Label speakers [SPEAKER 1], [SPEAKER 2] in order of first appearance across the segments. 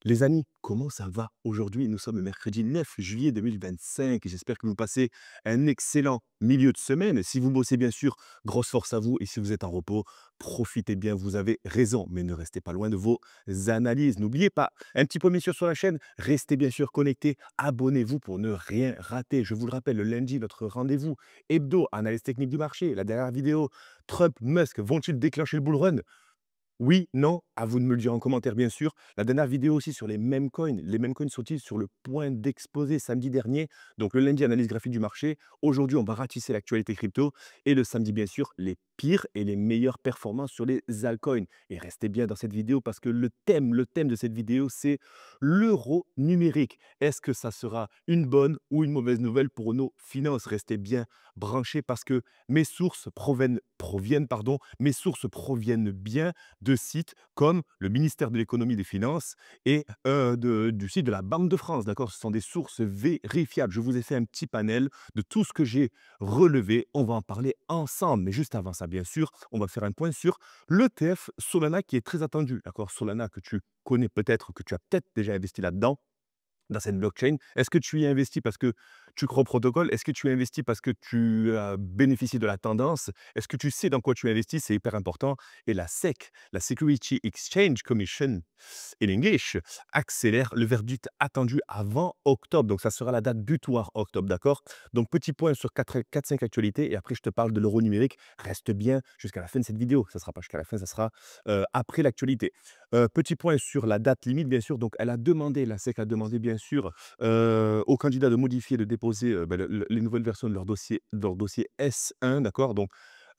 [SPEAKER 1] Les amis, comment ça va aujourd'hui? Nous sommes le mercredi 9 juillet 2025 et j'espère que vous passez un excellent milieu de semaine. Si vous bossez, bien sûr, grosse force à vous. Et si vous êtes en repos, profitez bien, vous avez raison. Mais ne restez pas loin de vos analyses. N'oubliez pas, un petit peu bien sûr sur la chaîne, restez bien sûr connectés, abonnez-vous pour ne rien rater. Je vous le rappelle, le lundi, notre rendez-vous hebdo, analyse technique du marché. La dernière vidéo, Trump, Musk, vont-ils déclencher le bull run? Oui, non, à vous de me le dire en commentaire, bien sûr. La dernière vidéo aussi sur les mêmes coins. Les mêmes coins sont-ils sur le point d'exploser samedi dernier? Donc le lundi, analyse graphique du marché. Aujourd'hui, on va ratisser l'actualité crypto. Et le samedi, bien sûr, les pires et les meilleures performances sur les altcoins. Et restez bien dans cette vidéo parce que le thème de cette vidéo, c'est l'euro numérique. Est-ce que ça sera une bonne ou une mauvaise nouvelle pour nos finances? Restez bien branchés parce que mes sources proviennent bien de sites comme le ministère de l'économie et des finances et du site de la Banque de France. D'accord? Ce sont des sources vérifiables. Je vous ai fait un petit panel de tout ce que j'ai relevé. On va en parler ensemble. Mais juste avant ça, bien sûr, on va faire un point sur l'ETF Solana qui est très attendu. D'accord? Solana que tu connais peut-être, que tu as peut-être déjà investi là-dedans dans cette blockchain. Est-ce que tu y investis parce que tu crois au protocole? Est-ce que tu investis parce que tu bénéficies de la tendance? Est-ce que tu sais dans quoi tu investis? C'est hyper important. Et la SEC, la Security Exchange Commission in English, accélère le verdict attendu avant octobre. Donc, ça sera la date butoir octobre, d'accord? Donc, petit point sur 4-5 actualités et après, je te parle de l'euro numérique. Reste bien jusqu'à la fin de cette vidéo. Ça ne sera pas jusqu'à la fin, ça sera après l'actualité. Petit point sur la date limite, bien sûr. Donc, la SEC a demandé, bien sûr, aux candidats de modifier, de déposer les nouvelles versions de leur dossier S1, d'accord. Donc,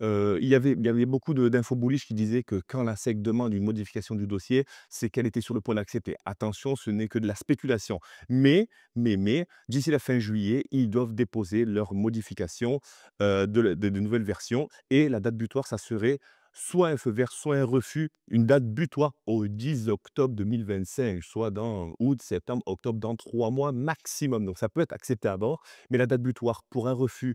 [SPEAKER 1] il y avait beaucoup d'infos bullish qui disaient que quand la SEC demande une modification du dossier, c'est qu'elle était sur le point d'accepter. Attention, ce n'est que de la spéculation. Mais, d'ici la fin juillet, ils doivent déposer leur modification de nouvelles versions. Et la date butoir, ça serait soit un feu vert, soit un refus, une date butoir au 10 octobre 2025, soit dans août, septembre, octobre, dans 3 mois maximum. Donc ça peut être accepté avant, mais la date butoir pour un refus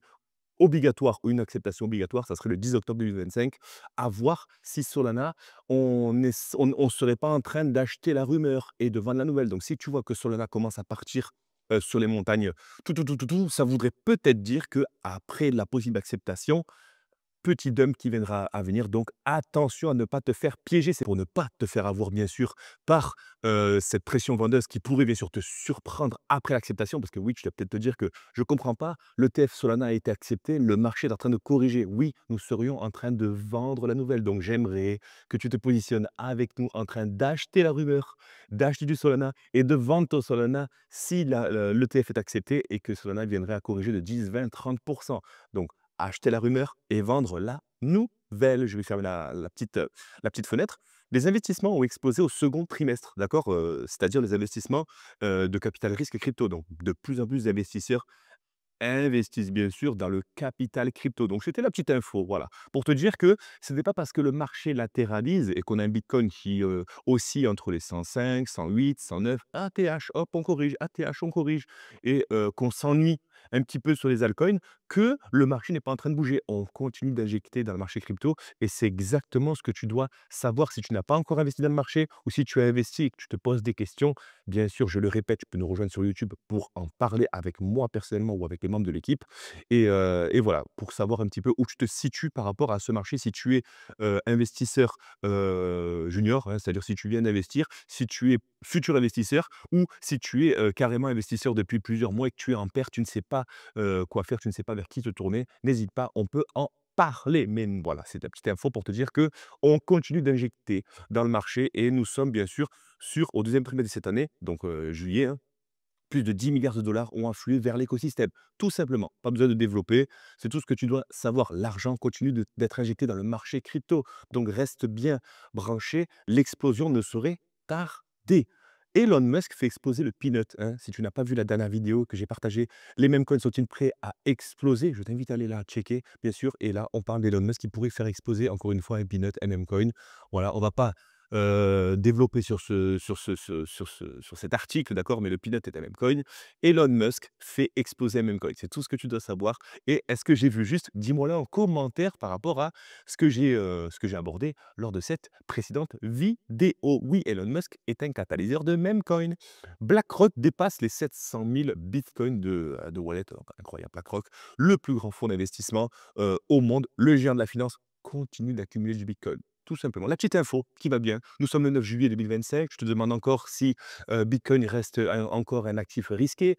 [SPEAKER 1] obligatoire ou une acceptation obligatoire, ça serait le 10 octobre 2025. À voir si Solana, on serait pas en train d'acheter la rumeur et de vendre la nouvelle. Donc si tu vois que Solana commence à partir, sur les montagnes, ça voudrait peut-être dire que après la possible acceptation, petit dump qui viendra à venir, donc attention à ne pas te faire piéger. C'est pour ne pas te faire avoir, bien sûr, par, cette pression vendeuse qui pourrait, bien sûr, te surprendre après l'acceptation. Parce que oui, tu vas peut-être te dire que: «Je comprends pas, l'ETF Solana a été accepté, le marché est en train de corriger». Oui, nous serions en train de vendre la nouvelle, donc j'aimerais que tu te positionnes avec nous en train d'acheter la rumeur, d'acheter du Solana et de vendre ton Solana si l'ETF est accepté et que Solana viendrait à corriger de 10-20-30. Donc acheter la rumeur et vendre la nouvelle. Je vais fermer la petite fenêtre. Les investissements ont explosé au second trimestre, d'accord? C'est-à-dire les investissements, de capital risque crypto. Donc de plus en plus d'investisseurs investissent bien sûr dans le capital crypto. Donc c'était la petite info, voilà. Pour te dire que ce n'est pas parce que le marché latéralise et qu'on a un Bitcoin qui, oscille entre les 105, 108, 109, ATH, hop, on corrige, ATH, on corrige et qu'on s'ennuie un petit peu sur les altcoins, que le marché n'est pas en train de bouger. On continue d'injecter dans le marché crypto et c'est exactement ce que tu dois savoir si tu n'as pas encore investi dans le marché ou si tu as investi et que tu te poses des questions. Bien sûr, je le répète, tu peux nous rejoindre sur YouTube pour en parler avec moi personnellement ou avec les membres de l'équipe et voilà, pour savoir un petit peu où tu te situes par rapport à ce marché. Si tu es, investisseur, junior, hein, c'est-à-dire si tu viens d'investir, si tu es futur investisseur ou si tu es, carrément investisseur depuis plusieurs mois et que tu es en perte, tu ne sais pas, quoi faire, tu ne sais pas vers qui te tourner, n'hésite pas, on peut en parler. Mais voilà, c'est ta petite info pour te dire que on continue d'injecter dans le marché et nous sommes bien sûr au deuxième trimestre de cette année, donc juillet, hein, plus de 10 milliards de dollars ont afflué vers l'écosystème. Tout simplement, pas besoin de développer, c'est tout ce que tu dois savoir. L'argent continue d'être injecté dans le marché crypto, donc reste bien branché, l'explosion ne saurait tarder. Elon Musk fait exploser le peanut, hein. Si tu n'as pas vu la dernière vidéo que j'ai partagée, les mêmes coins sont-ils prêts à exploser? Je t'invite à aller la checker, bien sûr. Et là, on parle d'Elon Musk qui pourrait faire exploser encore une fois un peanut, un meme coin. Voilà, on va pas développé sur cet article, d'accord, mais le pilote est un meme coin. Elon Musk fait exploser un meme coin. C'est tout ce que tu dois savoir. Et est-ce que j'ai vu juste? Dis-moi là en commentaire par rapport à ce que j'ai abordé lors de cette précédente vidéo. Oui, Elon Musk est un catalyseur de meme coin. BlackRock dépasse les 700 000 bitcoins de wallet. Incroyable, BlackRock, le plus grand fonds d'investissement au monde, le géant de la finance, continue d'accumuler du bitcoin. Tout simplement. La petite info qui va bien. Nous sommes le 9 juillet 2025. Je te demande encore si Bitcoin reste encore un actif risqué.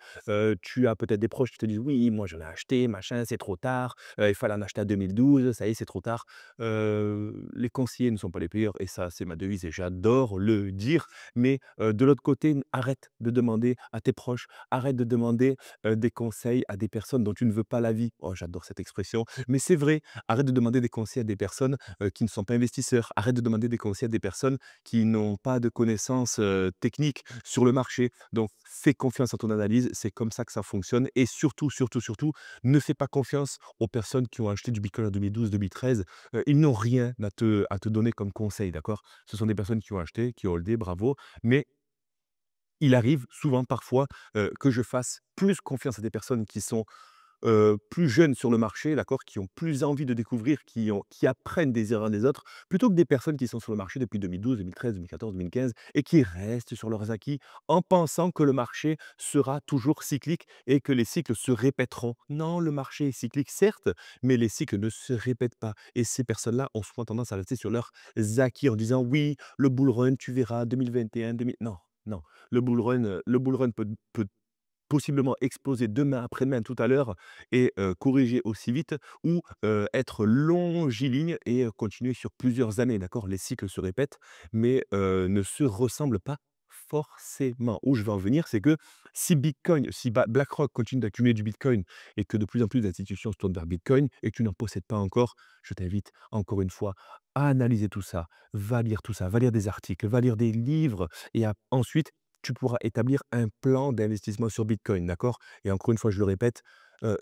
[SPEAKER 1] Tu as peut-être des proches qui te disent oui, moi j'en ai acheté, machin, c'est trop tard. Il fallait en acheter en 2012, ça y est, c'est trop tard. Les conseillers ne sont pas les pires et ça, c'est ma devise et j'adore le dire. Mais de l'autre côté, arrête de demander à tes proches, arrête de demander des conseils à des personnes dont tu ne veux pas l'avis. Oh, j'adore cette expression, mais c'est vrai. Arrête de demander des conseils à des personnes qui ne sont pas investisseurs. Arrête de demander des conseils à des personnes qui n'ont pas de connaissances techniques sur le marché. Donc, fais confiance à ton analyse. C'est comme ça que ça fonctionne. Et surtout, surtout, surtout, ne fais pas confiance aux personnes qui ont acheté du Bitcoin en 2012, 2013. Ils n'ont rien à te donner comme conseil, d'accord? Ce sont des personnes qui ont acheté, qui ont holdé, bravo. Mais il arrive souvent, parfois, que je fasse plus confiance à des personnes qui sont plus jeunes sur le marché, d'accord, qui ont plus envie de découvrir, qui apprennent des erreurs des autres, plutôt que des personnes qui sont sur le marché depuis 2012, 2013, 2014, 2015 et qui restent sur leurs acquis en pensant que le marché sera toujours cyclique et que les cycles se répéteront. Non, le marché est cyclique, certes, mais les cycles ne se répètent pas et ces personnes-là ont souvent tendance à rester sur leurs acquis en disant: «Oui, le bull run, tu verras 2021, 2000» non, non, le bull run peut possiblement exploser demain, après-demain, tout à l'heure et corriger aussi vite ou être longiligne et continuer sur plusieurs années, d'accord? Les cycles se répètent, mais ne se ressemblent pas forcément. Où je veux en venir, c'est que si BlackRock continue d'accumuler du bitcoin et que de plus en plus d'institutions se tournent vers bitcoin et que tu n'en possèdes pas encore, je t'invite encore une fois à analyser tout ça, va lire des articles, va lire des livres et ensuite tu pourras établir un plan d'investissement sur Bitcoin, d'accord? Et encore une fois, je le répète,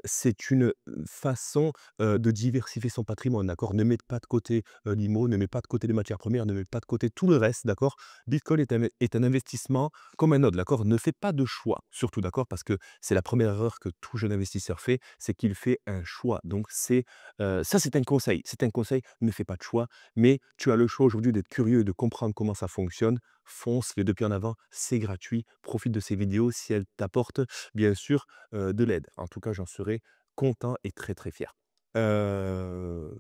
[SPEAKER 1] c'est une, façon, de diversifier son patrimoine, d'accord? Ne mets pas de côté, l'IMO, ne mets pas de côté les matières premières, ne mets pas de côté tout le reste, d'accord? Bitcoin est un investissement comme un autre, d'accord? Ne fais pas de choix, surtout, d'accord? Parce que c'est la première erreur que tout jeune investisseur fait, c'est qu'il fait un choix. Donc ça c'est un conseil, ne fais pas de choix, mais tu as le choix aujourd'hui d'être curieux et de comprendre comment ça fonctionne. Fonce les 2 pieds en avant, c'est gratuit. Profite de ces vidéos si elles t'apportent, bien sûr, de l'aide. En tout cas, j'en serai content et très, très fier. Là,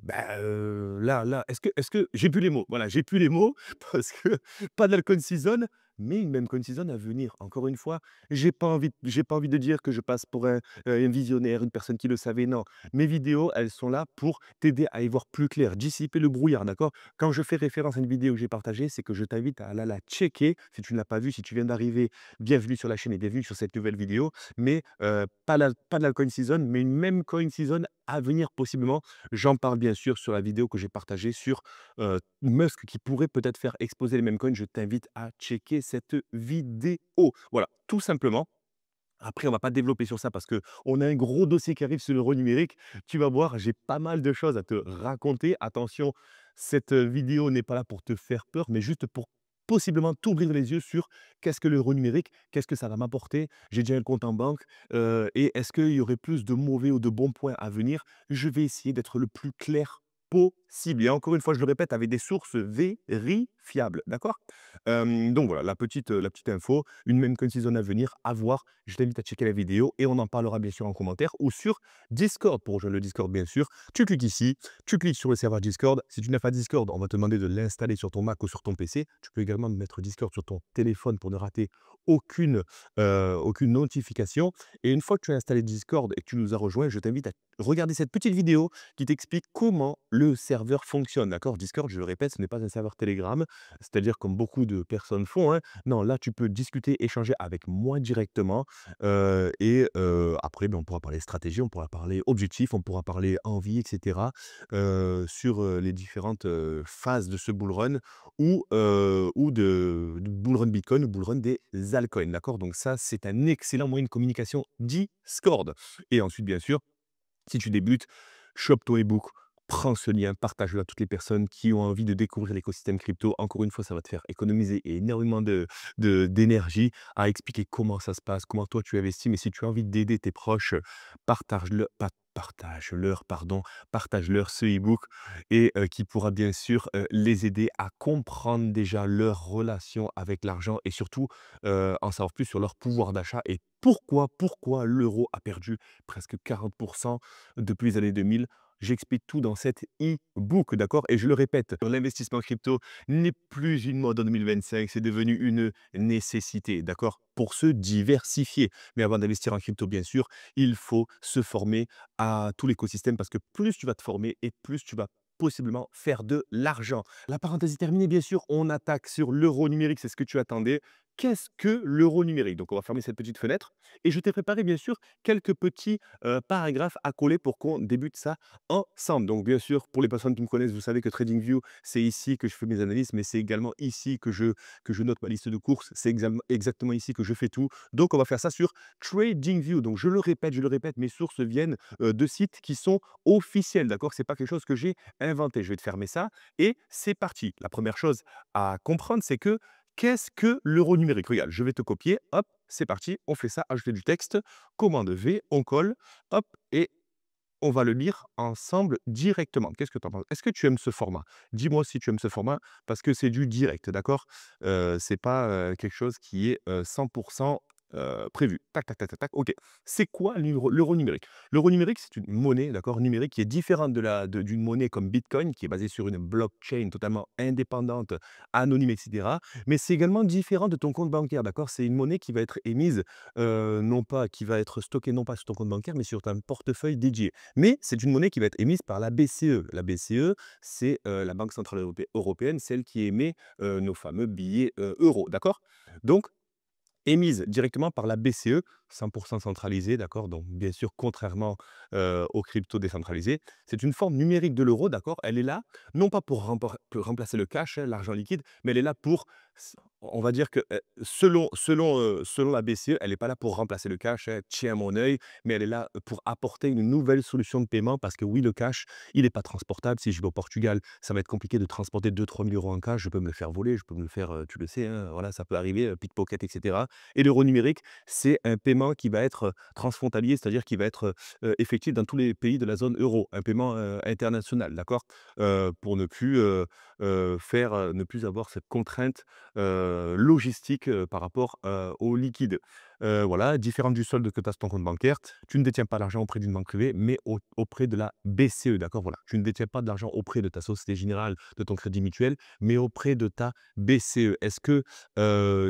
[SPEAKER 1] est-ce que j'ai plus les mots. Voilà, j'ai plus les mots parce que pas d'Alcon Season, mais une même Season à venir. Encore une fois, j'ai pas envie de dire que je passe pour un visionnaire, une personne qui le savait. Non, mes vidéos, elles sont là pour t'aider à y voir plus clair, dissiper le brouillard, d'accord? Quand je fais référence à une vidéo que j'ai partagée, c'est que je t'invite à aller la checker. Si tu ne l'as pas vue, si tu viens d'arriver, bienvenue sur la chaîne et bienvenue sur cette nouvelle vidéo. Mais pas de la coin season, mais une même coin season à venir possiblement. J'en parle bien sûr sur la vidéo que j'ai partagée sur Musk qui pourrait peut-être faire exploser les mêmes coins. Je t'invite à checker cette vidéo. Voilà, tout simplement. Après, on va pas développer sur ça parce que on a un gros dossier qui arrive sur l'euro numérique. Tu vas voir, j'ai pas mal de choses à te raconter. Attention, cette vidéo n'est pas là pour te faire peur, mais juste pour possiblement t'ouvrir les yeux sur qu'est-ce que l'euro numérique, qu'est-ce que ça va m'apporter. J'ai déjà un compte en banque et est-ce qu'il y aurait plus de mauvais ou de bons points à venir? Je vais essayer d'être le plus clair possible. Et encore une fois, je le répète, avec des sources vérifiables, d'accord? Donc voilà, la petite info, une même season à venir, à voir. Je t'invite à checker la vidéo et on en parlera bien sûr en commentaire ou sur Discord. Pour rejoindre le Discord, bien sûr, tu cliques ici, tu cliques sur le serveur Discord. Si tu n'as pas Discord, on va te demander de l'installer sur ton Mac ou sur ton PC. Tu peux également mettre Discord sur ton téléphone pour ne rater aucune notification. Et une fois que tu as installé Discord et que tu nous as rejoints, je t'invite à regarder cette petite vidéo qui t'explique comment le serveur fonctionne. D'accord? Discord, je le répète, ce n'est pas un serveur Telegram, c'est-à-dire comme beaucoup de personnes font, hein. Non, là, tu peux discuter, échanger avec moi directement et après, on pourra parler stratégie, on pourra parler objectif, on pourra parler envie, et cetera, sur, les différentes, phases de ce bull run ou du bull run Bitcoin ou bull run des altcoins, d'accord? Donc ça, c'est un excellent moyen de communication Discord et ensuite, bien sûr, si tu débutes, chope ton e-book Prends ce lien, partage-le à toutes les personnes qui ont envie de découvrir l'écosystème crypto. Encore une fois, ça va te faire économiser énormément d'énergie à expliquer comment ça se passe, comment toi tu investis. Mais si tu as envie d'aider tes proches, partage-leur ce e-book et qui pourra bien sûr les aider à comprendre déjà leur relation avec l'argent et surtout en savoir plus sur leur pouvoir d'achat et pourquoi l'euro a perdu presque 40% depuis les années 2000. J'explique tout dans cet e-book, d'accord? Et je le répète, l'investissement crypto n'est plus une mode en 2025, c'est devenu une nécessité, d'accord? Pour se diversifier. Mais avant d'investir en crypto, bien sûr, il faut se former à tout l'écosystème parce que plus tu vas te former et plus tu vas possiblement faire de l'argent. La parenthèse est terminée, bien sûr, on attaque sur l'euro numérique, c'est ce que tu attendais. Qu'est-ce que l'euro numérique? Donc, on va fermer cette petite fenêtre et je t'ai préparé, bien sûr, quelques petits paragraphes à coller pour qu'on débute ça ensemble. Donc, bien sûr, pour les personnes qui me connaissent, vous savez que TradingView, c'est ici que je fais mes analyses, mais c'est également ici que je note ma liste de courses. C'est exactement ici que je fais tout. Donc, on va faire ça sur TradingView. Donc, je le répète, mes sources viennent de sites qui sont officiels. D'accord? C'est pas quelque chose que j'ai inventé. Je vais te fermer ça et c'est parti. La première chose à comprendre, c'est que qu'est-ce que l'euro numérique? Regarde, je vais te copier. Hop, c'est parti. On fait ça. Ajouter du texte. Commande V, on colle. Hop, et on va le lire ensemble directement. Qu'est-ce que tu en penses? Est-ce que tu aimes ce format? Dis-moi si tu aimes ce format parce que c'est du direct, d'accord? C'est pas, quelque chose qui est, 100 prévu. Tac, tac, tac, tac, tac. OK. C'est quoi l'euro numérique? L'euro numérique, c'est une monnaie, d'accord, numérique qui est différente d'une monnaie comme Bitcoin qui est basée sur une blockchain totalement indépendante, anonyme et cetera. Mais c'est également différent de ton compte bancaire, d'accord? C'est une monnaie qui va être émise, non pas qui va être stockée non pas sur ton compte bancaire, mais sur un portefeuille dédié. Mais c'est une monnaie qui va être émise par la BCE. La BCE, c'est, la Banque centrale européenne, celle qui émet, nos fameux billets, euros, d'accord? Donc émise directement par la BCE, 100 centralisée, d'accord? Donc bien sûr, contrairement, aux cryptos décentralisés, c'est une forme numérique de l'euro, d'accord? Elle est là, non pas pour remplacer le cash, hein, l'argent liquide, mais elle est là pour s on va dire que, selon la BCE, elle est pas là pour remplacer le cash, hein, tiens mon œil, mais elle est là pour apporter une nouvelle solution de paiement parce que oui, le cash, il est pas transportable. Si je vais au Portugal, ça va être compliqué de transporter 2 000 3 000 € en cash. Je peux me le faire voler, je peux me le faire, tu le sais, hein, voilà, ça peut arriver, pickpocket et cetera. Et l'euro numérique, c'est un paiement qui va être, transfrontalier, c'est-à-dire qui va être, effectif dans tous les pays de la zone euro, un paiement, international, d'accord? Pour ne plus avoir cette contrainte, logistique, par rapport, au liquide. Voilà, différente du solde que tu as sur ton compte bancaire, tu ne détiens pas l'argent auprès d'une banque privée, mais auprès de la BCE, d'accord? Voilà, tu ne détiens pas de l'argent auprès de ta Société Générale, de ton Crédit Mutuel, mais auprès de ta BCE. Est-ce que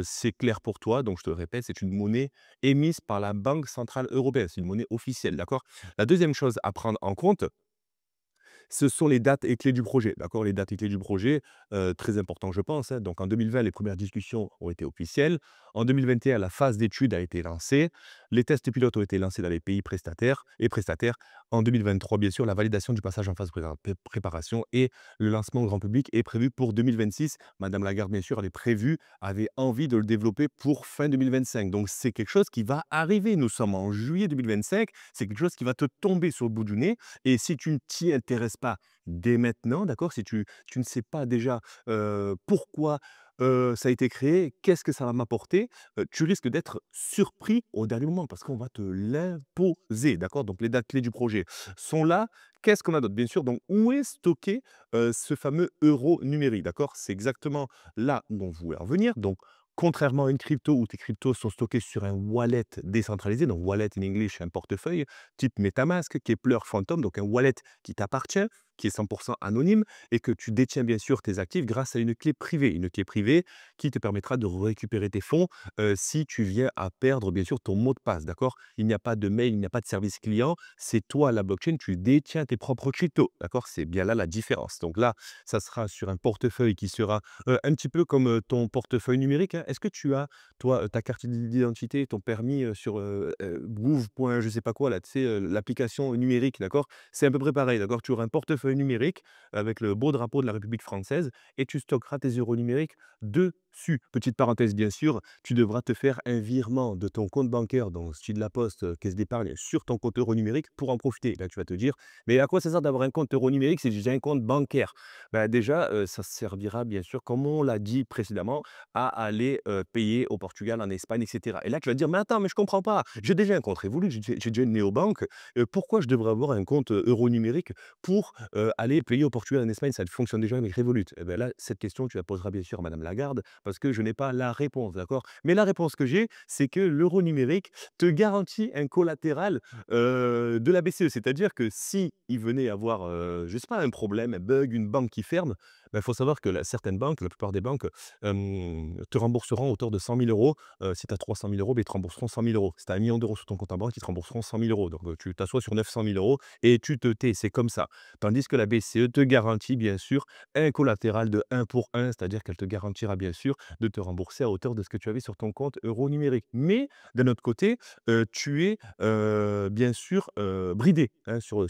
[SPEAKER 1] c'est clair pour toi? Donc je te le répète, c'est une monnaie émise par la Banque centrale européenne. C'est une monnaie officielle, d'accord? La deuxième chose à prendre en compte, ce sont les dates et clés du projet, d'accord? Les dates et clés du projet, très important je pense, hein. Donc en 2020, les premières discussions ont été officielles. En 2021, la phase d'étude a été lancée. Les tests pilotes ont été lancés dans les pays prestataires. En 2023, bien sûr, la validation du passage en phase préparation et le lancement au grand public est prévu pour 2026. Madame Lagarde, bien sûr, avait envie de le développer pour fin 2025. Donc c'est quelque chose qui va arriver. Nous sommes en juillet 2025, c'est quelque chose qui va te tomber sur le bout du nez et si tu ne t'y intéresses pas dès maintenant, d'accord? Si tu ne sais pas déjà, pourquoi, ça a été créé, qu'est-ce que ça va m'apporter, tu risques d'être surpris au dernier moment parce qu'on va te l'imposer, d'accord? Donc les dates clés du projet sont là. Qu'est-ce qu'on a d'autre? Bien sûr, donc où est stocké, ce fameux euro numérique, d'accord? C'est exactement là où on voulait en venir. Donc contrairement à une crypto où tes cryptos sont stockés sur un wallet décentralisé, donc wallet in English, un portefeuille, type MetaMask, Keplr, Phantom, donc un wallet qui t'appartient, qui est 100 anonyme et que tu détiens bien sûr tes actifs grâce à une clé privée. Une clé privée qui te permettra de récupérer tes fonds si tu viens à perdre bien sûr ton mot de passe, d'accord? Il n'y a pas de mail, il n'y a pas de service client, c'est toi la blockchain, tu détiens tes propres cryptos, d'accord? C'est bien là la différence. Donc là, ça sera sur un portefeuille qui sera un petit peu comme ton portefeuille numérique, hein. Est-ce que tu as, toi, ta carte d'identité, ton permis sur gouv. Je sais pas quoi, là, tu sais, l'application numérique, d'accord? C'est à peu près pareil, d'accord? Tu auras un portefeuille numérique avec le beau drapeau de la République française et tu stockeras tes euros numériques de dessus. Petite parenthèse, bien sûr, tu devras te faire un virement de ton compte bancaire, donc style La Poste, caisse d'épargne, sur ton compte euro numérique pour en profiter. Là, tu vas te dire, mais à quoi ça sert d'avoir un compte euro numérique si j'ai un compte bancaire? Bah, déjà, ça servira bien sûr, comme on l'a dit précédemment, à aller, payer au Portugal, en Espagne et cetera. Et là, tu vas te dire: «Mais attends, mais je comprends pas, j'ai déjà un compte Revolut, j'ai déjà une néobanque, pourquoi je devrais avoir un compte, euro numérique pour, aller payer au Portugal, en Espagne? Ça fonctionne déjà avec Revolut». Et beh, là, cette question, tu la poseras bien sûr à madame Lagarde parce que je n'ai pas la réponse, d'accord? Mais la réponse que j'ai, c'est que l'euro numérique te garantit un collatéral, de la BCE. C'est-à-dire que si il venait avoir, je sais pas, un problème, un bug, une banque qui ferme, bah, il faut savoir que certaines banques, la plupart des banques, te rembourseront à hauteur de 100 000 €. Si tu as 300 000 €, beh, ils te rembourseront 100 000 €. Si tu as 1 000 000 € sur ton compte en banque, ils te rembourseront 100 000 €. Donc, tu t'assois sur 900 000 € et tu te tais, c'est comme ça. Tandis que la BCE te garantit bien sûr un collatéral de 1 pour 1, c'est-à-dire qu'elle te garantira bien sûr de te rembourser à hauteur de ce que tu avais sur ton compte euro numérique. Mais d'un autre côté, tu es, bien sûr, bridé, hein, sur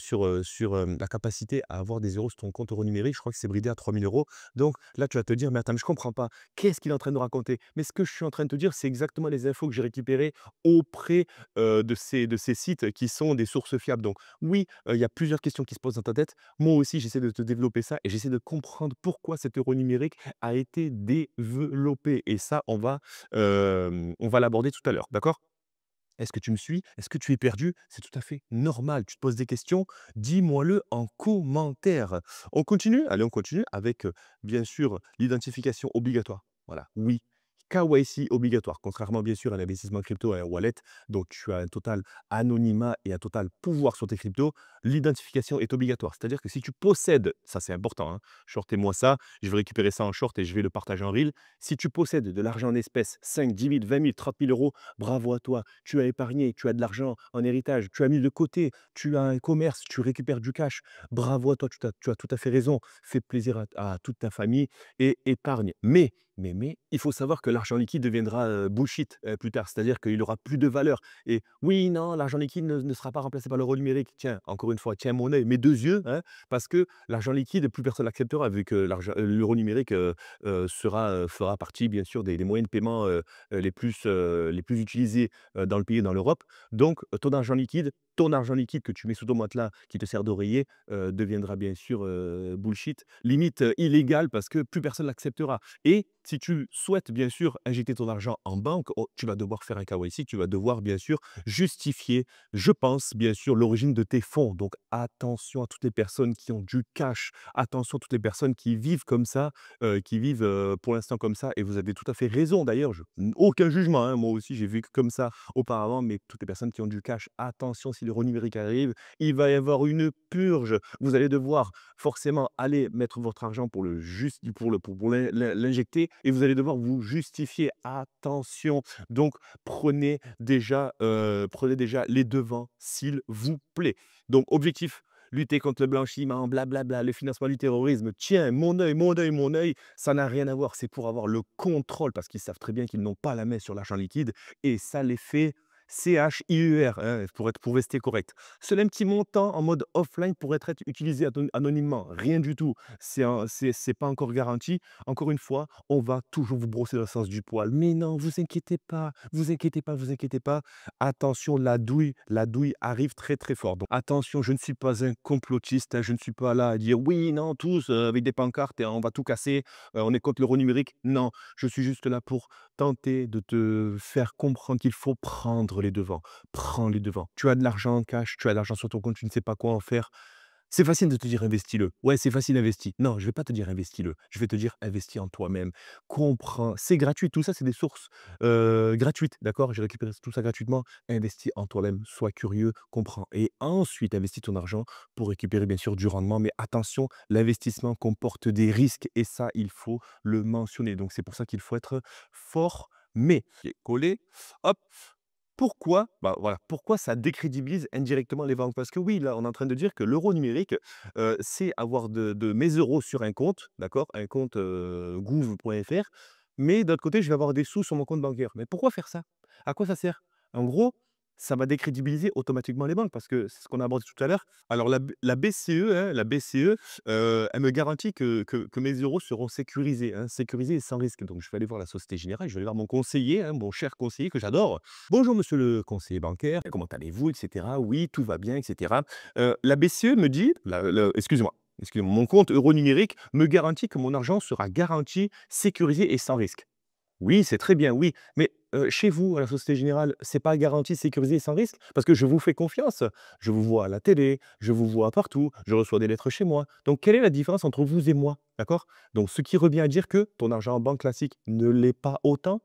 [SPEAKER 1] la capacité à avoir des euros sur ton compte euro numérique. Je crois que c'est bridé à 3 000 €. Donc là, tu vas te dire: «Mais attends, mais je comprends pas. Qu'est-ce qu'il est en train de raconter?» Mais ce que je suis en train de te dire, c'est exactement les infos que j'ai récupérées auprès, de ces sites qui sont des sources fiables. Donc oui, il y a plusieurs questions qui se posent dans ta tête. Moi aussi, j'essaie de te développer ça et j'essaie de comprendre pourquoi cet euro numérique a été développé et ça, on va l'aborder tout à l'heure, d'accord? Est-ce que tu me suis? Est-ce que tu es perdu? C'est tout à fait normal. Tu te poses des questions? Dis-moi-le en commentaire. On continue? Allez, on continue avec, bien sûr, l'identification obligatoire. Voilà, oui, KYC obligatoire, contrairement bien sûr à l'investissement crypto et à un wallet, donc tu as un total anonymat et un total pouvoir sur tes cryptos. L'identification est obligatoire. C'est-à-dire que si tu possèdes, ça c'est important, hein, shortez-moi ça, je vais récupérer ça en short et je vais le partager en reel. Si tu possèdes de l'argent en espèces, 5, 10 000, 20 000, 30 000 euros, bravo à toi. Tu as épargné, tu as de l'argent en héritage, tu as mis de côté, tu as un commerce, tu récupères du cash. Bravo à toi, tu as tout à fait raison. Fais plaisir à toute ta famille et épargne. Mais, il faut savoir que l'argent liquide deviendra bullshit plus tard, c'est-à-dire qu'il aura plus de valeur. Et oui, non, l'argent liquide ne sera pas remplacé par l'euro numérique. Tiens, encore une fois, tiens mon œil, mes deux yeux, hein, parce que l'argent liquide, plus personne l'acceptera vu que l'euro numérique fera partie, bien sûr, des moyens de paiement les plus utilisés dans le pays et dans l'Europe. Donc, ton argent liquide que tu mets sous ton matelas, qui te sert d'oreiller, deviendra bien sûr bullshit, limite illégal parce que plus personne l'acceptera. Et si tu souhaites bien sûr injecter ton argent en banque, oh, tu vas devoir faire un KYC, tu vas devoir bien sûr justifier, je pense bien sûr, l'origine de tes fonds. Donc attention à toutes les personnes qui ont du cash, attention à toutes les personnes qui vivent comme ça, qui vivent pour l'instant comme ça. Et vous avez tout à fait raison d'ailleurs, aucun jugement, hein, moi aussi j'ai vécu comme ça auparavant, mais toutes les personnes qui ont du cash, attention si l'euro numérique arrive, il va y avoir une purge. Vous allez devoir forcément aller mettre votre argent pour le juste pour l'injecter et vous allez devoir vous justifier. Attention, donc prenez déjà les devants, s'il vous plaît. Donc objectif, lutter contre le blanchiment, blablabla, le financement du terrorisme. Tiens, mon œil, mon œil, mon œil, ça n'a rien à voir. C'est pour avoir le contrôle parce qu'ils savent très bien qu'ils n'ont pas la main sur l'argent liquide et ça les fait CHIER, hein, pour rester correct. Seul un petit montant en mode offline pourrait être utilisé anonymement. Rien du tout. C'est pas encore garanti. Encore une fois, on va toujours vous brosser dans le sens du poil. Mais non, vous inquiétez pas, vous inquiétez pas, vous inquiétez pas. Attention, la douille arrive très très fort. Donc attention, je ne suis pas un complotiste, hein, je ne suis pas là à dire oui, non, tous avec des pancartes et on va tout casser, on est contre l'euro numérique. Non, je suis juste là pour tenter de te faire comprendre qu'il faut prendre les devants. Prends les devants. Tu as de l'argent en cash, tu as de l'argent sur ton compte, tu ne sais pas quoi en faire. C'est facile de te dire investis-le. Ouais, c'est facile, investis. Non, je vais pas te dire investis-le. Je vais te dire investis en toi-même. Comprends. C'est gratuit. Tout ça, c'est des sources gratuites. D'accord? J'ai récupéré tout ça gratuitement. Investis en toi-même. Sois curieux. Comprends. Et ensuite, investis ton argent pour récupérer, bien sûr, du rendement. Mais attention, l'investissement comporte des risques. Et ça, il faut le mentionner. Donc, c'est pour ça qu'il faut être fort. Mais, qui est collé, hop, pourquoi? Bah, voilà, pourquoi ça décrédibilise indirectement les banques? Parce que oui, là, on est en train de dire que l'euro numérique, c'est avoir de mes euros sur un compte, d'accord? Un compte, gouv.fr, mais d'autre côté, je vais avoir des sous sur mon compte bancaire. Mais pourquoi faire ça? À quoi ça sert? En gros, ça va décrédibiliser automatiquement les banques parce que c'est ce qu'on a abordé tout à l'heure. Alors la BCE, hein, la BCE, elle me garantit que mes euros seront sécurisés, hein, sécurisés et sans risque. Donc je vais aller voir la Société Générale, je vais aller voir mon conseiller, hein, mon cher conseiller que j'adore. «Bonjour monsieur le conseiller bancaire, comment allez-vous?» et cetera. «Oui, tout va bien» et cetera. La BCE me dit, excusez-moi, mon compte euro numérique me garantit que mon argent sera garanti, sécurisé et sans risque. Oui, c'est très bien, oui. Mais, chez vous, à la Société Générale, c'est pas garanti, sécurisé et sans risque? Parce que je vous fais confiance. Je vous vois à la télé, je vous vois partout, je reçois des lettres chez moi. Donc quelle est la différence entre vous et moi? D'accord? Donc ce qui revient à dire que ton argent en banque classique ne l'est pas autant.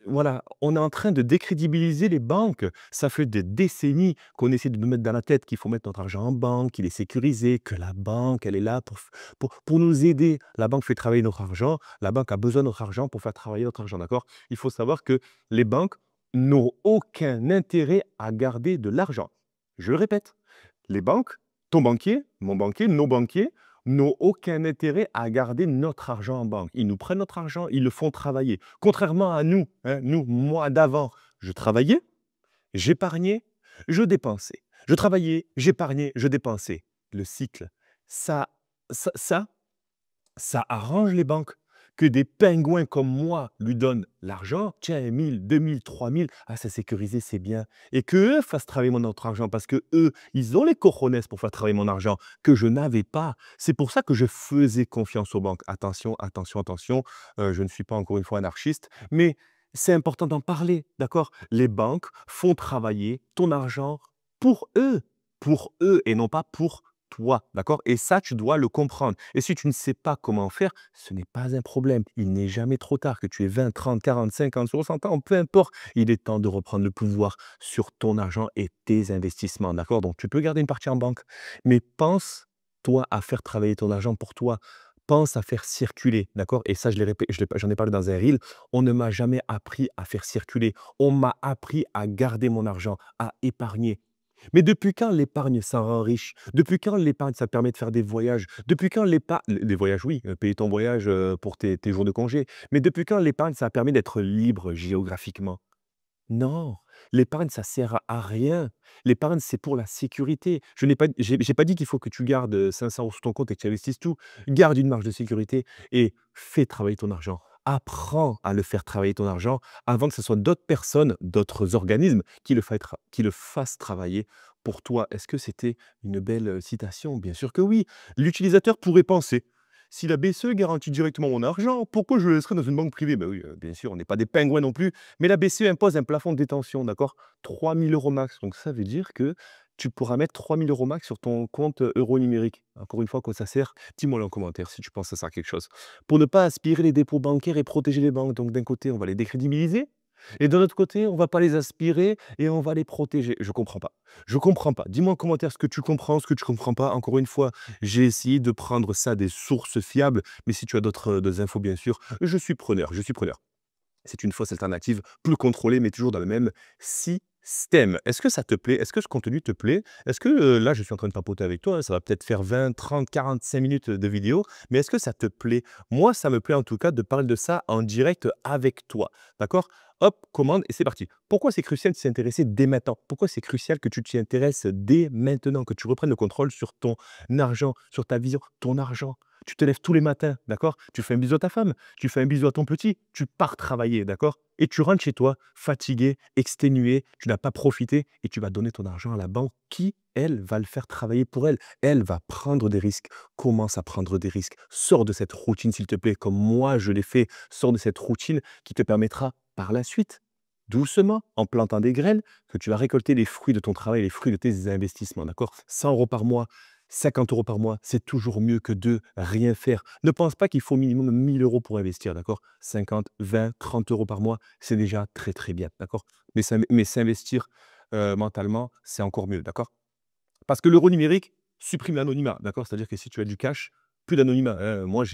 [SPEAKER 1] Voilà, on est en train de décrédibiliser les banques. Ça fait des décennies qu'on essaie de nous mettre dans la tête qu'il faut mettre notre argent en banque, qu'il est sécurisé, que la banque, elle est là pour nous aider. La banque fait travailler notre argent. La banque a besoin de notre argent pour faire travailler notre argent, d'accord? Il faut savoir que les banques n'ont aucun intérêt à garder de l'argent. Je le répète, les banques, ton banquier, mon banquier, nos banquiers n'ont aucun intérêt à garder notre argent en banque. Ils nous prennent notre argent, ils le font travailler. Contrairement à nous, hein, nous, moi d'avant, je travaillais, j'épargnais, je dépensais. Je travaillais, j'épargnais, je dépensais. Le cycle, ça, ça, ça, ça arrange les banques. Que des pingouins comme moi lui donnent l'argent, tiens, 1000, 2000, 3000, ah, c'est sécurisé, c'est bien. Et qu'eux fassent travailler mon autre argent, parce que eux, ils ont les cojones pour faire travailler mon argent, que je n'avais pas. C'est pour ça que je faisais confiance aux banques. Attention, attention, attention, je ne suis pas encore une fois anarchiste, mais c'est important d'en parler, d'accord? Les banques font travailler ton argent pour eux et non pas pour toi, d'accord? Et ça, tu dois le comprendre. Et si tu ne sais pas comment faire, ce n'est pas un problème. Il n'est jamais trop tard, que tu aies 20, 30, 40, 50, 60 ans, peu importe. Il est temps de reprendre le pouvoir sur ton argent et tes investissements, d'accord? Donc, tu peux garder une partie en banque, mais pense, toi, à faire travailler ton argent pour toi. Pense à faire circuler, d'accord? Et ça, j'en ai parlé dans un reel. On ne m'a jamais appris à faire circuler. On m'a appris à garder mon argent, à épargner. Mais depuis quand l'épargne, ça rend riche? Depuis quand l'épargne, ça permet de faire des voyages? Depuis quand l'épargne des voyages, oui, payer ton voyage, pour tes jours de congé. Mais depuis quand l'épargne, ça permet d'être libre géographiquement? Non, l'épargne, ça sert à rien. L'épargne, c'est pour la sécurité. Je n'ai pas j'ai pas dit qu'il faut que tu gardes, 500 € sur ton compte et que tu investisses tout. Garde une marge de sécurité et fais travailler ton argent. Apprends à le faire travailler ton argent avant que ce soit d'autres personnes, d'autres organismes qui le fassent travailler pour toi. Est-ce que c'était une belle, citation? Bien sûr que oui. L'utilisateur pourrait penser: «Si la BCE garantit directement mon argent, pourquoi je le laisserais dans une banque privée?» Ben oui, bien sûr, on n'est pas des pingouins non plus. Mais la BCE impose un plafond de détention, d'accord? 3 000 € max. Donc ça veut dire que tu pourras mettre 3 000 € max sur ton compte, euro numérique. Encore une fois, à quoi ça sert? Dis-moi-le en commentaire si tu penses que ça sert à quelque chose. Pour ne pas aspirer les dépôts bancaires et protéger les banques. Donc d'un côté, on va les décrédibiliser et d'un autre côté, on va pas les aspirer et on va les protéger. Je comprends pas. Je comprends pas. Dis-moi en commentaire ce que tu comprends, ce que tu comprends pas. Encore une fois, j'ai essayé de prendre ça des sources fiables, mais si tu as d'autres infos, bien sûr, je suis preneur, je suis preneur. C'est une fausse alternative, plus contrôlée, mais toujours dans le même système. Est-ce que ça te plaît? Est-ce que ce contenu te plaît? Est-ce que, là, je suis en train de papoter avec toi, hein, ça va peut-être faire 20, 30, 45 minutes de vidéo, mais est-ce que ça te plaît? Moi, ça me plaît en tout cas de parler de ça en direct avec toi, d'accord? Hop, commande et c'est parti. Pourquoi c'est crucial de s'y intéresser dès maintenant? Pourquoi c'est crucial que tu t'y intéresses dès maintenant, que tu reprennes le contrôle sur ton argent, sur ta vision? Ton argent, tu te lèves tous les matins, d'accord? Tu fais un bisou à ta femme, tu fais un bisou à ton petit, tu pars travailler, d'accord? Et tu rentres chez toi fatigué, exténué, tu n'as pas profité et tu vas donner ton argent à la banque qui, elle, va le faire travailler pour elle. Elle va prendre des risques. Commence à prendre des risques. Sors de cette routine, s'il te plaît, comme moi je l'ai fait. Sors de cette routine qui te permettra par la suite, doucement, en plantant des graines, que tu vas récolter les fruits de ton travail, les fruits de tes investissements, d'accord? 100 € par mois, 50 € par mois, c'est toujours mieux que de rien faire. Ne pense pas qu'il faut minimum 1 000 € pour investir, d'accord? 50, 20, 30 € par mois, c'est déjà très, très bien, d'accord? Mais s'investir, mentalement, c'est encore mieux, d'accord? Parce que l'euro numérique supprime l'anonymat, d'accord? C'est-à-dire que si tu as du cash, plus d'anonymat, hein. Moi,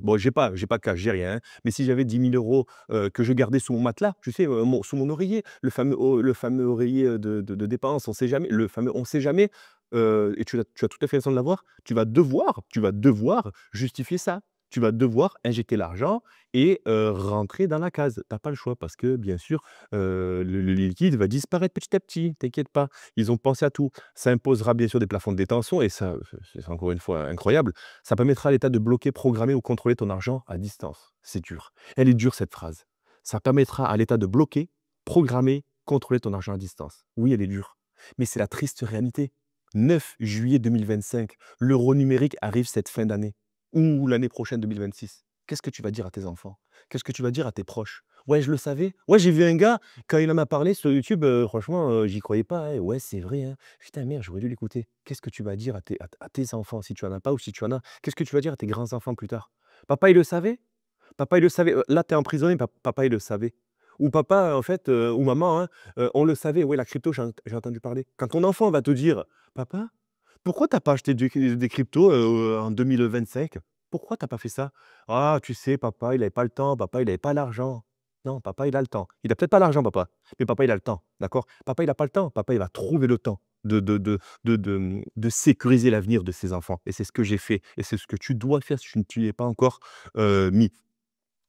[SPEAKER 1] bon, j'ai pas cash, j'ai rien, hein, mais si j'avais 10 000 € que je gardais sous mon matelas, tu sais, sous mon oreiller, le fameux oreiller, de dépenses, on sait jamais, le fameux on sait jamais, et tu as tout à fait raison de l'avoir, tu vas devoir justifier ça. tu vas devoir injecter l'argent et rentrer dans la case. Tu as pas le choix parce que bien sûr, le liquide va disparaître petit à petit, t'inquiète pas. Ils ont pensé à tout. Ça imposera bien sûr des plafonds de détention et ça, c'est encore une fois incroyable, ça permettra à l'État de bloquer, programmer ou contrôler ton argent à distance. C'est dur. Elle est dure cette phrase. Ça permettra à l'État de bloquer, programmer, contrôler ton argent à distance. Oui, elle est dure, mais c'est la triste réalité. 9 juillet 2025, l'euro numérique arrive cette fin d'année ou l'année prochaine 2026. Qu'est-ce que tu vas dire à tes enfants? Qu'est-ce que tu vas dire à tes proches? «Ouais, je le savais. Ouais, j'ai vu un gars, quand il en a parlé sur YouTube, franchement, j'y croyais pas, hein. Ouais, c'est vrai, hein. Putain, merde, j'aurais dû l'écouter». Qu'est-ce que tu vas dire à tes enfants si tu en as pas ou si tu en as? Qu'est-ce que tu vas dire à tes grands-enfants plus tard? «Papa, il le savait? Papa, il le savait». Là, tu es emprisonné, papa, il le savait. Ou papa, en fait, ou maman, hein, on le savait, ouais, la crypto, j'ai entendu parler. Quand ton enfant va te dire: «Papa, pourquoi t'as pas acheté des cryptos, en 2025? Pourquoi t'as pas fait ça?» «Ah, tu sais, papa, il avait pas le temps, papa, il avait pas l'argent». Non, papa, il a le temps. Il a peut-être pas l'argent, papa, mais papa, il a le temps, d'accord? Papa, il a pas le temps, papa, il va trouver le temps de sécuriser l'avenir de ses enfants et c'est ce que j'ai fait et c'est ce que tu dois faire si tu n'y es pas encore, mis.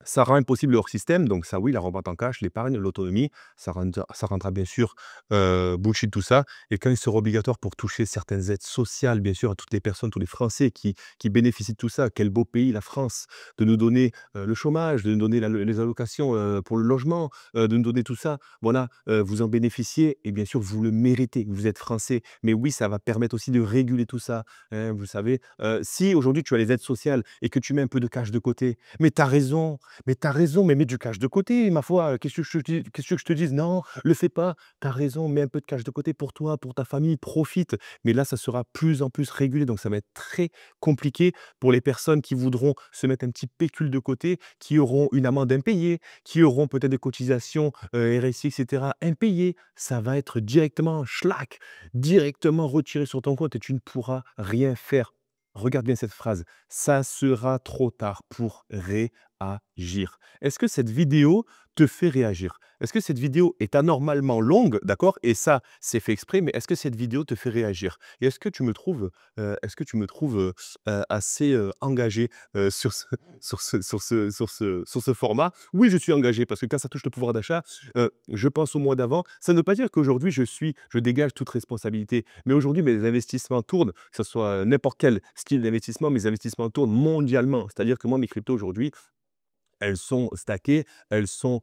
[SPEAKER 1] Ça rend impossible le hors système, donc ça oui, la revente en cash, l'épargne, l'autonomie, ça rendra bien sûr, bullshit tout ça et quand il sera obligatoire pour toucher certaines aides sociales, bien sûr, à toutes les personnes, tous les Français qui bénéficient de tout ça. Quel beau pays la France, de nous donner, le chômage, de nous donner les allocations, pour le logement, de nous donner tout ça. Voilà, vous en bénéficiez et bien sûr, vous le méritez, vous êtes Français. Mais oui, ça va permettre aussi de réguler tout ça, hein, vous savez, si aujourd'hui tu as les aides sociales et que tu mets un peu de cash de côté, mais tu as raison, mais tu as raison, mais mets du cash de côté, ma foi, qu'est-ce que je te dise? Non, le fais pas. Tu as raison, mets un peu de cash de côté pour toi, pour ta famille, profite. Mais là, ça sera plus en plus régulé, donc ça va être très compliqué pour les personnes qui voudront se mettre un petit pécule de côté, qui auront une amende impayée, qui auront peut-être des cotisations, RSI et cetera impayées. Ça va être directement schlack, directement retiré sur ton compte et tu ne pourras rien faire. Regarde bien cette phrase: «Ça sera trop tard pour réagir». Est-ce que cette vidéo te fait réagir? Est-ce que cette vidéo est anormalement longue, d'accord? Et ça, c'est fait exprès, mais est-ce que cette vidéo te fait réagir? Et est-ce que tu me trouves assez, engagé, sur ce sur ce format? Oui, je suis engagé parce que quand ça touche le pouvoir d'achat, je pense au mois d'avant. Ça ne veut pas dire qu'aujourd'hui je dégage toute responsabilité, mais aujourd'hui mes investissements tournent, que ce soit n'importe quel style d'investissement, mes investissements tournent mondialement. C'est-à-dire que moi, mes cryptos aujourd'hui, elles sont stackées, elles sont,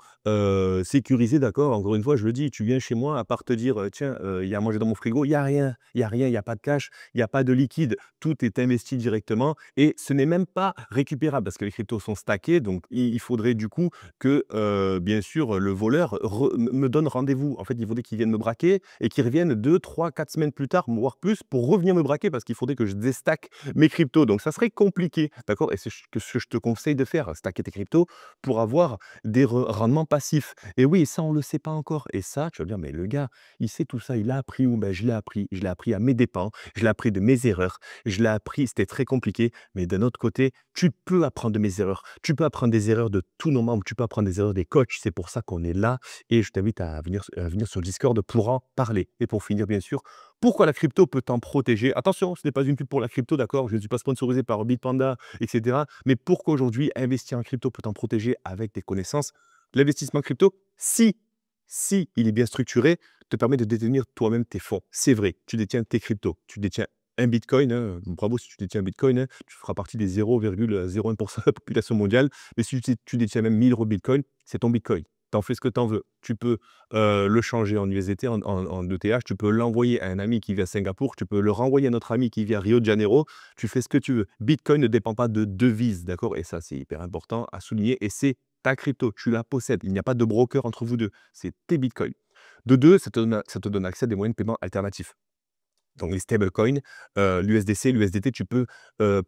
[SPEAKER 1] sécurisées, d'accord? Encore une fois, je le dis, tu viens chez moi, à part te dire, «Tiens, il y a à manger dans mon frigo», il y a rien, il y a rien, il y a pas de cash, il y a pas de liquide. Tout est investi directement et ce n'est même pas récupérable parce que les cryptos sont stackés, donc il faudrait du coup que, bien sûr, le voleur me donne rendez-vous. En fait, il faudrait qu'il vienne me braquer et qu'il revienne 2, 3, 4 semaines plus tard, voire plus, pour revenir me braquer parce qu'il faudrait que je déstack mes cryptos. Donc ça serait compliqué, d'accord? Et c'est ce que je te conseille de faire, stacker tes cryptos pour avoir des rendements passifs. Et oui, ça, on ne le sait pas encore. Et ça, tu vas me dire, mais le gars, il sait tout ça, il l'a appris où? Ben, je l'ai appris. Je l'ai appris à mes dépens, je l'ai appris de mes erreurs, je l'ai appris, c'était très compliqué. Mais d'un autre côté, tu peux apprendre de mes erreurs. Tu peux apprendre des erreurs de tous nos membres, tu peux apprendre des erreurs des coachs. C'est pour ça qu'on est là. Et je t'invite à venir sur le Discord pour en parler. Et pour finir, bien sûr, pourquoi la crypto peut t'en protéger? Attention, ce n'est pas une pub pour la crypto, d'accord? Je ne suis pas sponsorisé par Bitpanda, etc. Mais pourquoi aujourd'hui investir en crypto peut t'en protéger avec tes connaissances? L'investissement crypto, si il est bien structuré, te permet de détenir toi-même tes fonds. C'est vrai, tu détiens tes cryptos, tu détiens un bitcoin, hein, bravo si tu détiens un bitcoin, hein, tu feras partie des 0,01% de la population mondiale. Mais si tu détiens même 1000 euros de bitcoin, c'est ton bitcoin. T'en fais ce que tu en veux. Tu peux le changer en USDT, en ETH, tu peux l'envoyer à un ami qui vit à Singapour, tu peux le renvoyer à notre ami qui vit à Rio de Janeiro, tu fais ce que tu veux. Bitcoin ne dépend pas de devise, d'accord? Et ça, c'est hyper important à souligner et c'est ta crypto, tu la possèdes. Il n'y a pas de broker entre vous deux, c'est tes bitcoins. De deux, ça te donne accès à des moyens de paiement alternatifs. Donc les stablecoins, l'USDC, l'USDT, tu peux,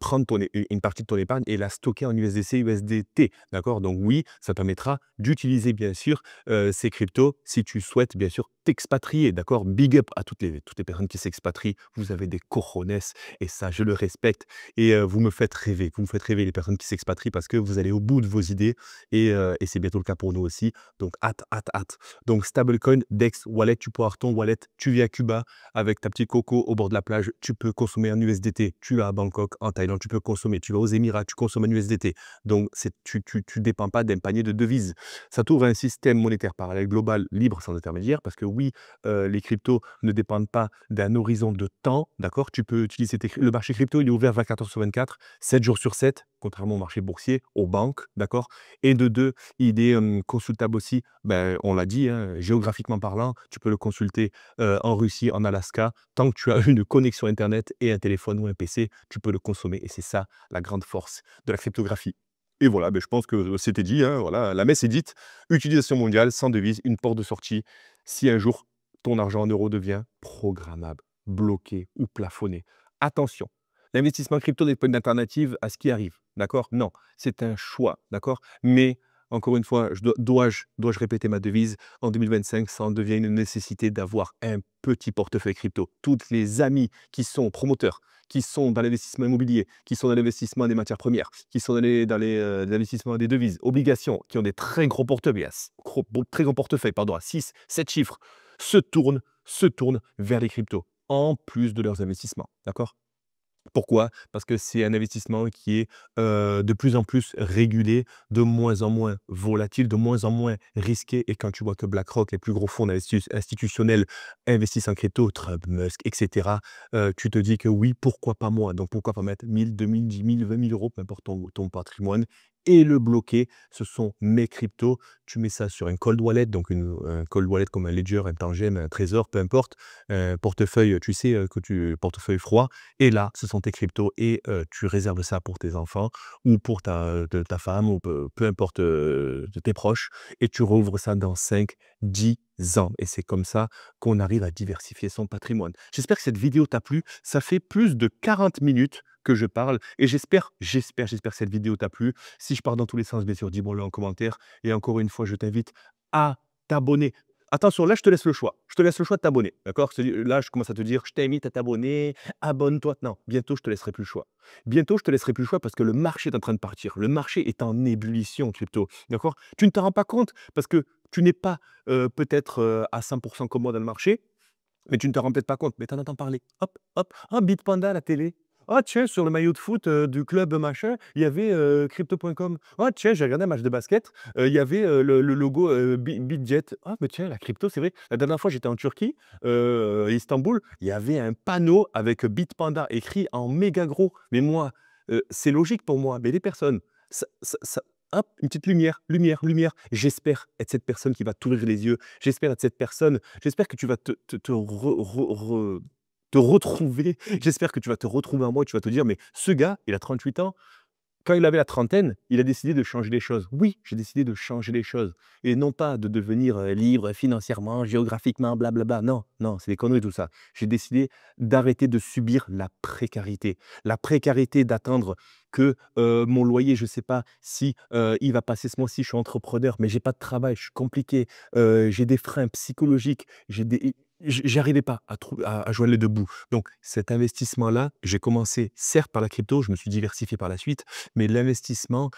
[SPEAKER 1] prendre une partie de ton épargne et la stocker en USDC, USDT, d'accord? Donc oui, ça permettra d'utiliser bien sûr, ces cryptos si tu souhaites bien sûr t'expatrier, d'accord? Big up à toutes les personnes qui s'expatrient. Vous avez des cojones et ça, je le respecte et vous me faites rêver. Vous me faites rêver les personnes qui s'expatrient parce que vous allez au bout de vos idées et c'est bientôt le cas pour nous aussi. Donc hâte, hâte, hâte. Donc stablecoin, DEX, wallet, tu peux avoir ton wallet, tu vis à Cuba avec ta petite coco au bord de la plage, tu peux consommer en USDT. Tu vas à Bangkok, en Thaïlande, tu peux consommer. Tu vas aux Émirats, tu consommes en USDT. Donc, tu dépends pas d'un panier de devises. Ça t'ouvre un système monétaire parallèle global, libre, sans intermédiaire, parce que oui, les cryptos ne dépendent pas d'un horizon de temps, d'accord? Tu peux utiliser le marché crypto, il est ouvert 24 heures sur 24, 7 jours sur 7, contrairement au marché boursier, aux banques, d'accord? Et de deux, il est consultable aussi, ben, on l'a dit, hein, géographiquement parlant, tu peux le consulter en Russie, en Alaska. Tant que tu as une connexion Internet et un téléphone ou un PC, tu peux le consommer. Et c'est ça la grande force de la cryptographie. Et voilà, ben, je pense que c'était dit, hein, voilà, la messe est dite. Utilisation mondiale, sans devise, une porte de sortie. Si un jour ton argent en euros devient programmable, bloqué ou plafonné. Attention, l'investissement crypto n'est pas une alternative à ce qui arrive, d'accord? Non, c'est un choix, d'accord? Mais encore une fois, dois-je répéter ma devise? En 2025, ça en devient une nécessité d'avoir un petit portefeuille crypto. Toutes les amis qui sont promoteurs, qui sont dans l'investissement immobilier, qui sont dans l'investissement des matières premières, qui sont l'investissement des devises, obligations, qui ont des très gros portefeuilles, très gros portefeuilles, pardon, à 6, 7 chiffres, se tournent vers les cryptos, en plus de leurs investissements. D'accord? Pourquoi? Parce que c'est un investissement qui est de plus en plus régulé, de moins en moins volatile, de moins en moins risqué. Et quand tu vois que BlackRock, les plus gros fonds institutionnels, investissent en crypto, Trump, Musk, etc., tu te dis que oui, pourquoi pas moi? Donc pourquoi pas mettre 1000, 2000, 10 000, 20 000 euros, peu importe ton patrimoine, et le bloquer. Ce sont mes cryptos. Tu mets ça sur un cold wallet, donc un cold wallet comme un Ledger, un Tangem, un Trésor, peu importe, un portefeuille, tu sais, portefeuille froid. Et là, ce sont tes cryptos et tu réserves ça pour tes enfants ou pour ta femme ou peu importe, de tes proches, et tu rouvres ça dans 5, 10 ans, et c'est comme ça qu'on arrive à diversifier son patrimoine. J'espère que cette vidéo t'a plu. Ça fait plus de 40 minutes que je parle et j'espère que cette vidéo t'a plu. Si je pars dans tous les sens, bien sûr, dis-moi-le en commentaire, et encore une fois, je t'invite à t'abonner. Attention, là, je te laisse le choix. Je te laisse le choix de t'abonner, d'accord? Là, je commence à te dire: «Je t'invite à t'abonner, abonne-toi». Non, bientôt, je te laisserai plus le choix. Bientôt, je te laisserai plus le choix parce que le marché est en train de partir. Le marché est en ébullition crypto, d'accord? Tu ne te rends pas compte parce que tu n'es pas, peut-être, à 100 comme moi dans le marché, mais tu ne te rends peut-être pas compte, mais tu en entends parler. Hop, hop, ah, Bitpanda à la télé. Ah tiens, sur le maillot de foot, du club machin, il y avait, crypto.com. Ah tiens, j'ai regardé un match de basket, il y avait, le logo, Bitget. Ah mais tiens, la crypto, c'est vrai. La dernière fois, j'étais en Turquie, Istanbul, il y avait un panneau avec, Bitpanda écrit en méga gros. Mais moi, c'est logique pour moi, mais les personnes, ça hop, une petite lumière, lumière, lumière. J'espère être cette personne qui va t'ouvrir les yeux. J'espère que tu vas te retrouver. J'espère que tu vas te retrouver en moi et tu vas te dire: «Mais ce gars, il a 38 ans, quand il avait la trentaine, il a décidé de changer les choses». Oui, j'ai décidé de changer les choses et non pas de devenir, libre financièrement, géographiquement, blablabla. Non, non, c'est des conneries tout ça. J'ai décidé d'arrêter de subir la précarité. La précarité d'attendre que, mon loyer, je ne sais pas si, il va passer ce mois-ci. Je suis entrepreneur, mais j'ai pas de travail, je suis compliqué, j'ai des freins psychologiques, j'arrivais pas à joindre les 2 bouts. Donc cet investissement-là, j'ai commencé certes par la crypto, je me suis diversifié par la suite, mais l'investissement,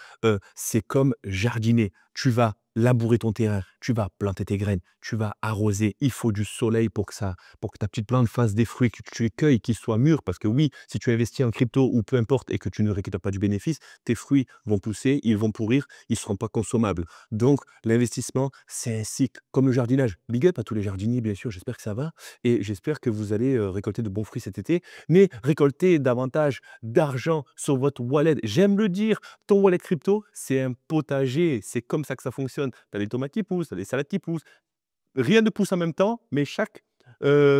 [SPEAKER 1] c'est comme jardiner. Tu vas labourer ton terrain, tu vas planter tes graines, tu vas arroser. Il faut du soleil pour que ta petite plante fasse des fruits, que tu cueilles, qu'ils soient mûrs. Parce que oui, si tu investis en crypto ou peu importe et que tu ne récupères pas du bénéfice, tes fruits vont pousser, ils vont pourrir, ils ne seront pas consommables. Donc l'investissement, c'est un cycle, comme le jardinage. Big up à tous les jardiniers, bien sûr, j'espère que ça va et j'espère que vous allez, récolter de bons fruits cet été. Mais récolter davantage d'argent sur votre wallet. J'aime le dire, ton wallet crypto, c'est un potager. C'est comme ça que ça fonctionne. Tu as les tomates qui poussent, tu as les salades qui poussent. Rien ne pousse en même temps, mais chaque,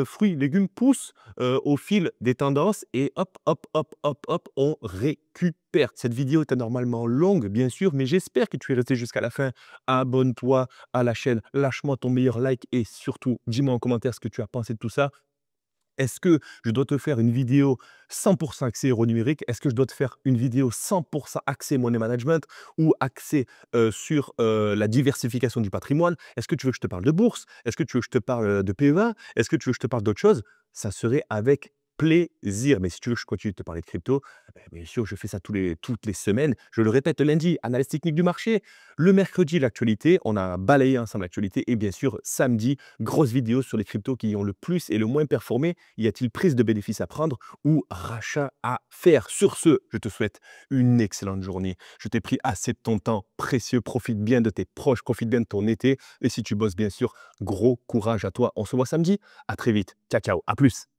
[SPEAKER 1] fruit, légume pousse, au fil des tendances et hop, hop, hop, hop, hop, on récupère. Cette vidéo était normalement longue, bien sûr, mais j'espère que tu es resté jusqu'à la fin. Abonne-toi à la chaîne, lâche-moi ton meilleur like et surtout, dis-moi en commentaire ce que tu as pensé de tout ça. Est-ce que je dois te faire une vidéo 100 axée euro numérique? Est-ce que je dois te faire une vidéo 100 axée money management ou axée, sur, la diversification du patrimoine? Est-ce que tu veux que je te parle de bourse? Est-ce que tu veux que je te parle, de PEA? Est-ce que tu veux que je te parle d'autre chose? Ça serait avec plaisir. Mais si tu veux que je continue de te parler de crypto, bien sûr, je fais ça toutes les semaines. Je le répète, le lundi, analyse technique du marché. Le mercredi, l'actualité. On a balayé ensemble l'actualité. Et bien sûr, samedi, grosse vidéo sur les cryptos qui ont le plus et le moins performé. Y a-t-il prise de bénéfices à prendre ou rachat à faire? Sur ce, je te souhaite une excellente journée. Je t'ai pris assez de ton temps précieux. Profite bien de tes proches, profite bien de ton été. Et si tu bosses, bien sûr, gros courage à toi. On se voit samedi. À très vite. Ciao, ciao. À plus.